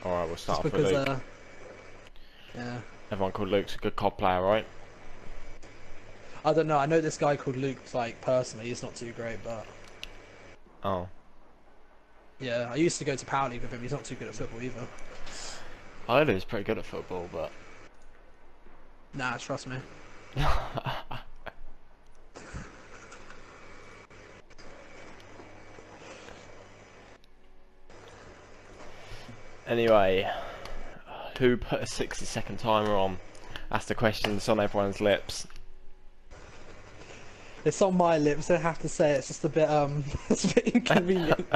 Alright, we'll start Just off with because, Luke. yeah. Everyone called Luke's a good COD player, right? I don't know. I know this guy called Luke, like, personally. He's not too great, but Oh. yeah, I used to go to Power League with him. He's not too good at football either. I heard he was pretty good at football, but... Nah, trust me. Anyway, who put a 60-second timer on? That's the question that's on everyone's lips. It's on my lips. I have to say, it's just a bit it's a bit inconvenient.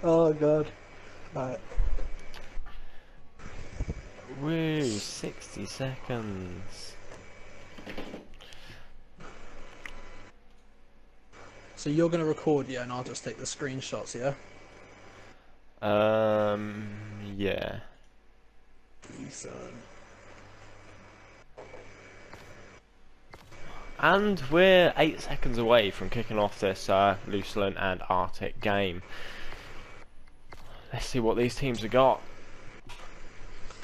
Oh god. Right. Woo, 60 seconds. So you're gonna record, yeah, and I'll just take the screenshots, yeah. Yeah. Decent. And we're 8 seconds away from kicking off this Luculent and Arctic game. Let's see what these teams have got.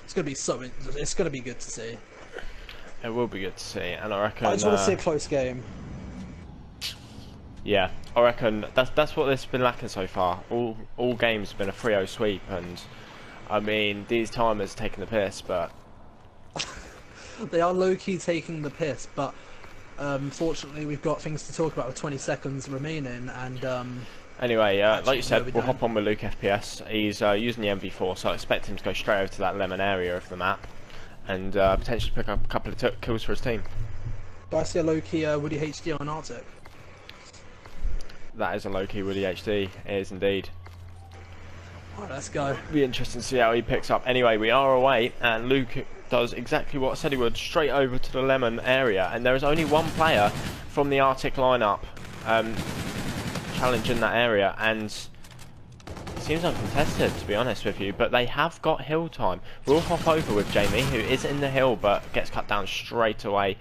It's gonna be it's gonna be good to see. It will be good to see, and I reckon. I just want to see a close game. Yeah, I reckon that's what this has been lacking so far. All games have been a 3-0 sweep, and I mean these timers taking the piss, but They are low-key taking the piss, but fortunately we've got things to talk about with 20 seconds remaining, and anyway, actually, like you said, no, we we'll don't. hop on with Luke FPS. He's using the MV4, so I expect him to go straight over to that lemon area of the map, and potentially pick up a couple of kills for his team. Do I see a low-key Woody HD on Arctic? That is a low-key Woody HD, it is indeed. Alright, let's go. Be interesting to see how he picks up. Anyway, we are away, and Luke does exactly what I said he would, straight over to the lemon area, and there is only one player from the Arctic lineup challenging that area, and it seems uncontested, to be honest with you, but they have got hill time. We'll hop over with Jamie, who is in the hill but gets cut down straight away,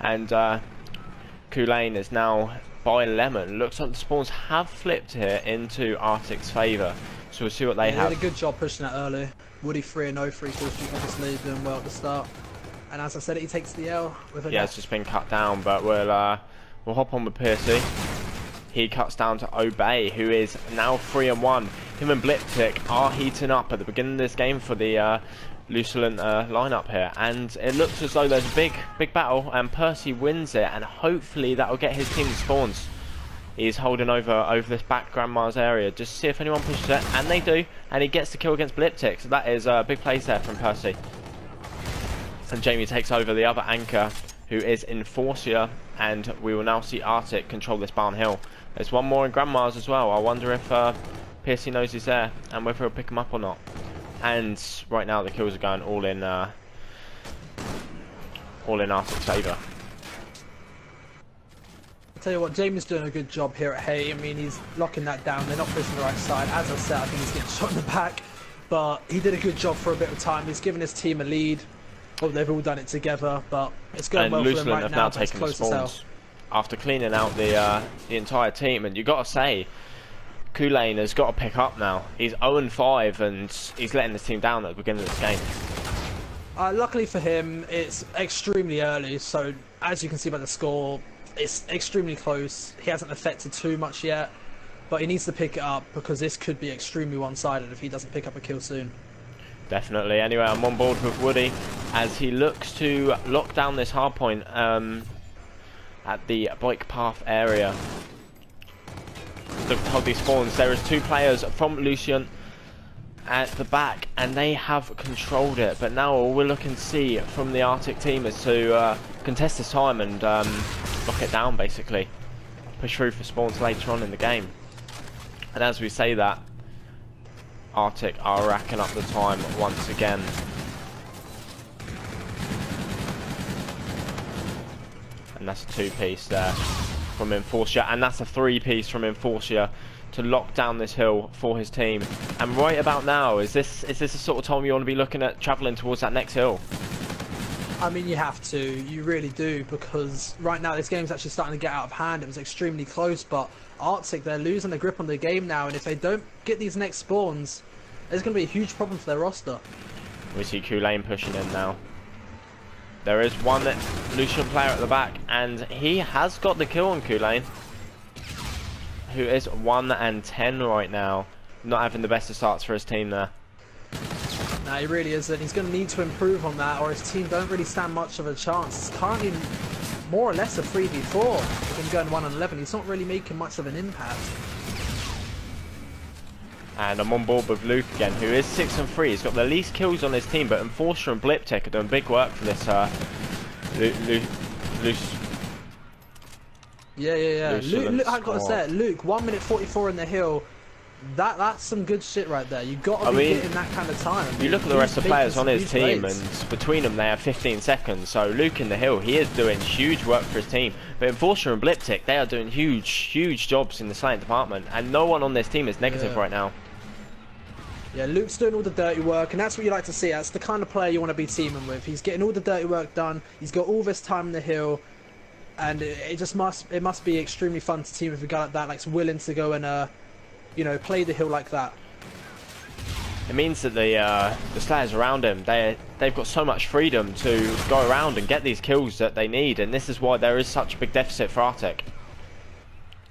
and Luculent is now by lemon. Looks like the spawns have flipped here into Arctic's favour, so we'll see what they have. Did a good job pushing that early. Woody 3-0, 3 kill streak, obviously doing well at the start. And as I said, he takes the L with a Yeah, it's just been cut down, but we'll hop on with Piercy. He cuts down to Obey, who is now 3-1. Him and Bliptic are heating up at the beginning of this game for the Luculent lineup here, and it looks as though there's a big battle, and Percy wins it, and hopefully that will get his team spawns. He's holding over this back Grandma's area just to see if anyone pushes it, and they do, and he gets the kill against Bliptic, so that is a big place there from Percy. And Jamie takes over the other anchor, who is Enforcer, and we will now see Arctic control this barn hill. There's one more in Grandma's as well. I wonder if Piercy knows he's there, and whether he'll pick him up or not. And right now the kills are going all in Arctic's favour. I'll tell you what, Jamie's doing a good job here at Hay. I mean, he's locking that down. They're not pushing the right side. As I said, I think he's getting shot in the back, but he did a good job for a bit of time. He's given his team a lead. Well, they've all done it together, but it's going well for them right have now. now taken the Close as hell. spawns after cleaning out the entire team, and you got to say, Luculent has got to pick up now. He's 0-5, and he's letting his team down at the beginning of this game. Luckily for him, it's extremely early, so as you can see by the score, it's extremely close. He hasn't affected too much yet, but he needs to pick it up because this could be extremely one-sided if he doesn't pick up a kill soon. Definitely. Anyway, I'm on board with Woody as he looks to lock down this hard point at the bike path area. Look at how these spawns. There is 2 players from Luculent at the back, and they have controlled it. But now all we're looking to see from the Arctic team is to contest this time and lock it down, basically. Push through for spawns later on in the game. And as we say that, Arctic are racking up the time once again. And that's a 2-piece there from Enforcer, and that's a 3-piece from Enforcer to lock down this hill for his team. And right about now, is this the sort of time you want to be looking at travelling towards that next hill? I mean, you have to. You really do, because right now this game's actually starting to get out of hand. It was extremely close, but Arctic, they're losing the grip on the game now, and if they don't get these next spawns, It's going to be a huge problem for their roster. We see Luculent pushing in now. There is one Lucian player at the back, and he has got the kill on Luculent, who is 1-10 right now. Not having the best of starts for his team there. No, he really isn't. He's going to need to improve on that, or his team don't really stand much of a chance. It's currently more or less a 3v4 with him going 1-11. He's not really making much of an impact. And I'm on board with Luke again, who is 6-3. He's got the least kills on his team, but Enforcer and Bliptech are doing big work for this Yeah. Luke, I've got to say it, Luke, 1 minute 44 in the hill. That's some good shit right there. You got to be getting that kind of time. You look at the rest of the players on his team, and between them they have 15 seconds. So Luke in the hill, he is doing huge work for his team. But Enforcer and Bliptech, they are doing huge jobs in the slaying department, and no one on this team is negative right now. Yeah, Luke's doing all the dirty work, and that's what you like to see. That's the kind of player you want to be teaming with. He's getting all the dirty work done. He's got all this time in the hill, and it must be extremely fun to team with a guy like that, like's willing to go and you know, play the hill like that. It means that the Slayers around him, they've got so much freedom to go around and get these kills that they need, and this is why there is such a big deficit for Arctic.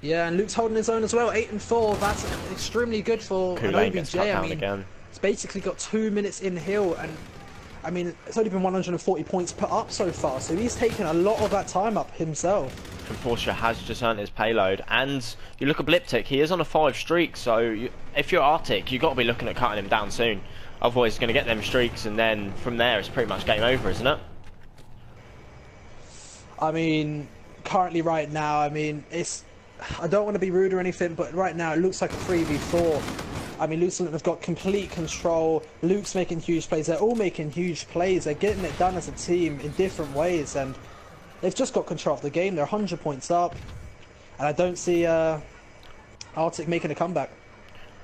Yeah, and Luke's holding his own as well, 8-4. That's extremely good for an OBJ. I mean, it's basically got 2 minutes in hill, and I mean, it's only been 140 points put up so far, so he's taken a lot of that time up himself. Enforcer has just earned his payload, and you look at Bliptech, he is on a 5 streak, so if you're Arctic, you've got to be looking at cutting him down soon. Otherwise he's going to get them streaks, and then from there it's pretty much game over, isn't it? I mean, currently right now, I mean, I don't want to be rude or anything, but right now it looks like a 3v4. I mean, Luculent have got complete control. Luke's making huge plays. They're all making huge plays. They're getting it done as a team in different ways, and they've just got control of the game. They're 100 points up, and I don't see Arctic making a comeback.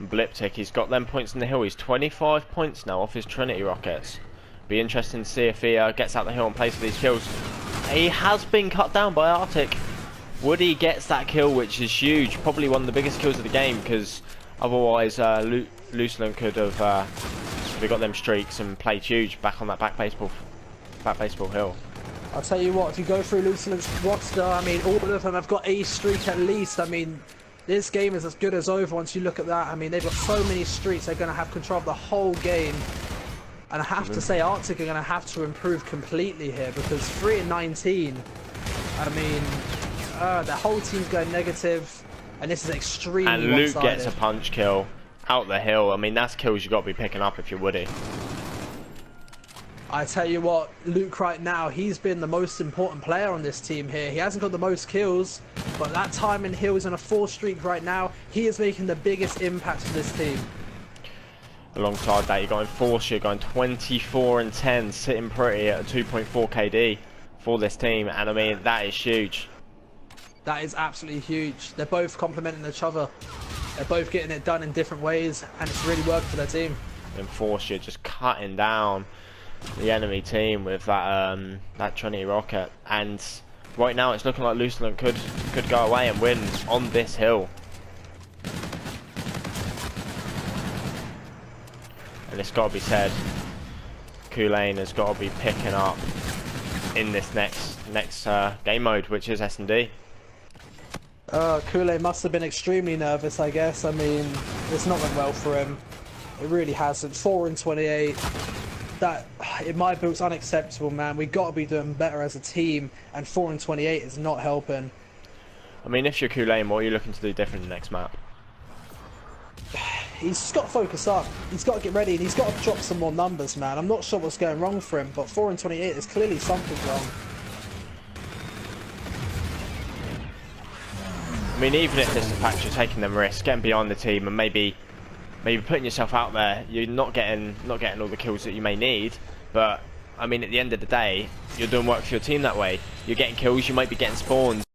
Bliptech, he's got them points in the hill. He's 25 points now off his Trinity rockets. Be interesting to see if he gets out the hill and plays for these kills. He has been cut down by Arctic. Woody gets that kill, which is huge. Probably one of the biggest kills of the game, because otherwise Luculent could have got them streaks and played huge back on that back baseball hill. I'll tell you what, if you go through Luculent's roster, I mean, all of them have got a streak at least. I mean, this game is as good as over once you look at that. I mean, they've got so many streaks, they're going to have control of the whole game. And I have to say, Arctic are going to have to improve completely here, because 3-19, I mean, the whole team's going negative, and this is extremely And Luke gets a punch kill out the hill. I mean, that's kills you got to be picking up if you're Woody. I tell you what, Luke right now, he's been the most important player on this team here. He hasn't got the most kills, but that time in hill is on a 4 streak right now. He is making the biggest impact for this team. Alongside that, you're going Enforcer, going 24-10, sitting pretty at a 2.4 KD for this team, and I mean, that is huge. That is absolutely huge. They're both complementing each other. They're both getting it done in different ways, and it's really worked for their team. Enforcer just cutting down the enemy team with that Trinity rocket, and right now it's looking like Luculent could go away and win on this hill. And it's got to be said, Luculent has got to be picking up in this next game mode, which is S&D. Luculent must have been extremely nervous, I guess. I mean, it's not went well for him. It really hasn't. 4-28. That, in my book, is unacceptable, man. We've got to be doing better as a team, and 4-28 is not helping. I mean, if you're Luculent, what are you looking to do different in the next map? He's just got to focus up. He's got to get ready, and he's got to drop some more numbers, man. I'm not sure what's going wrong for him, but 4-28 is clearly something wrong. I mean, even if it's the fact you're taking them risks, getting behind the team, and maybe putting yourself out there, you're not getting all the kills that you may need, but I mean, at the end of the day, you're doing work for your team that way. You're getting kills, you might be getting spawns.